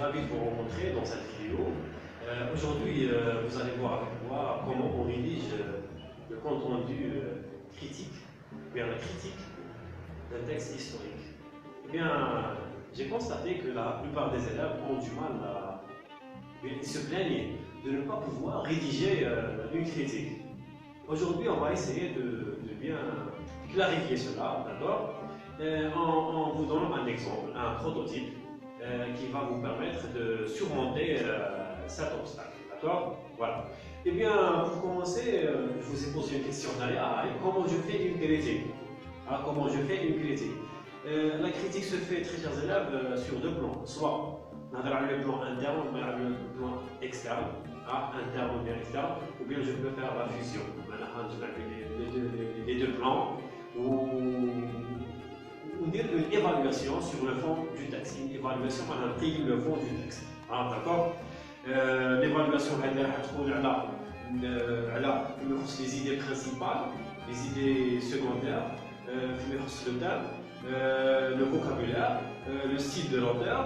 ravi de vous rencontrer dans cette vidéo. Aujourd'hui, vous allez voir avec moi comment on rédige le compte rendu critique, ou bien la critique d'un texte historique. Eh bien, j'ai constaté que la plupart des élèves ont du mal à... Ils se plaignent de ne pas pouvoir rédiger une critique. Aujourd'hui, on va essayer de bien clarifier cela, d'accord, en vous donnant un exemple, un prototype qui va vous permettre de surmonter cet obstacle, d'accord. Voilà. Eh bien, pour commencer, je vous ai posé une question derrière. Comment je fais une critique? Comment je fais une critique? La critique se fait, très chers élèves, sur deux plans. Soit le plan interne ou le plan externe, interne ou bien externe, ou bien je peux faire la fusion. Les deux plans, ou dire une évaluation sur le fond du texte. Une évaluation à l'intérieur le fond du texte. D'accord. L'évaluation va les idées principales, les idées secondaires, le thème, le vocabulaire, le style de l'auteur,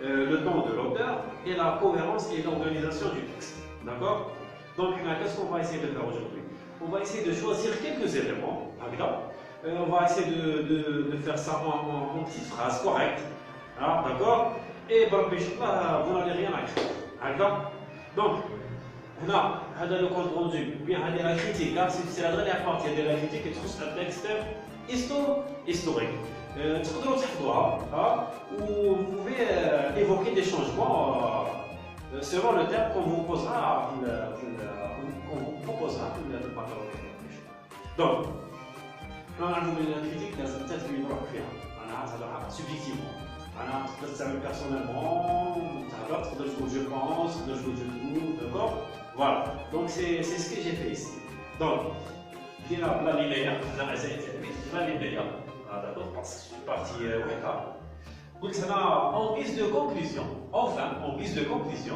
le ton de l'auteur et la cohérence et l'organisation du texte. D'accord. Donc, qu'est-ce qu'on va essayer de faire aujourd'hui? On va essayer de choisir quelques éléments. On va essayer de faire ça en petites phrases correctes. D'accord. Et vous n'allez rien à écrire. Donc, là, le compte rendu, bien la critique, c'est la dernière partie de la critique qui trouve un texte historique. Où vous pouvez évoquer des changements selon le terme qu'on vous proposera le baccalauréat. Donc, la critique, peut-être une subjectivement. Personnellement, je pense, je trouve, d'accord. Voilà, donc c'est ce que j'ai fait ici. Donc, il y a la linéaire, d'accord, parce que je suis parti donc ça va en guise de conclusion. Enfin, en guise de conclusion,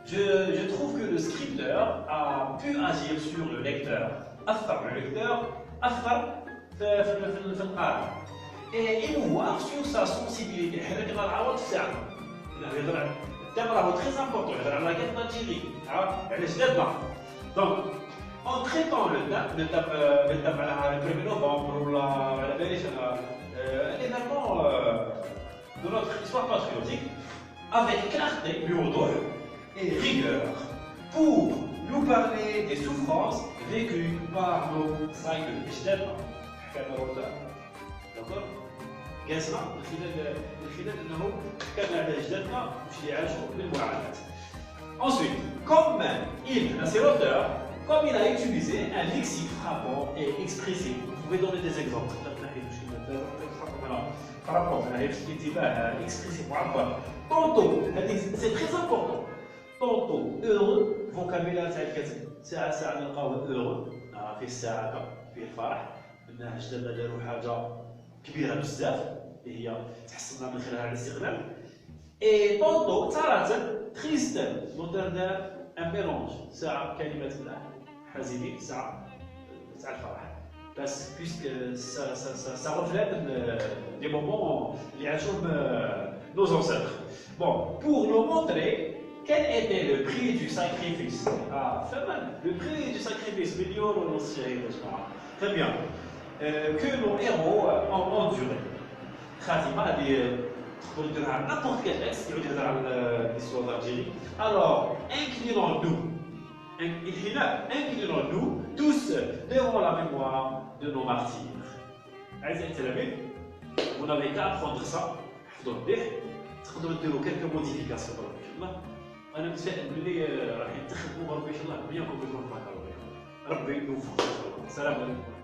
je trouve que le scripteur a pu agir sur le lecteur. Le lecteur et émouvoir sur sa sensibilité. C'est très important. Donc, en traitant le 1er novembre ou l'événement de notre histoire patriotique, avec clarté, et rigueur, pour nous parler des souffrances vécues par nos cycles. D'accord. Ensuite, comme c'est l'auteur, comme il a utilisé un lexique frappant et expressif. Vous pouvez donner des exemples. Tantôt, c'est très important. Tantôt heureux, vocabulaire heureux في السعادة في الفرح انها جدنا داروا حاجه كبيره بزاف اللي هي تحصلنا من خلالها على الاستغلال اي طونطو تارة تريست نوتر دار ان ميلونج ساعه كلمه حزينين ساعه الفرح بس بيسك ça reflète les moments اللي عاشوهم nos ancêtres. Bon, pour nous montrer quel était le prix du sacrifice. Le prix du sacrifice, très bien, que nos héros ont enduré. N'importe quel texte, l'histoire d'Algérie. Alors, inclinons-nous tous devant la mémoire de nos martyrs. Vous n'avez qu'à apprendre ça. تقدروا ديروا quelques modifications ان شاء الله. انا متفائل بلي راح يتخدموا ربي ان شاء الله بيانكم بكم في البكالوريا. ربي يوفقكم ان شاء الله. السلام عليكم.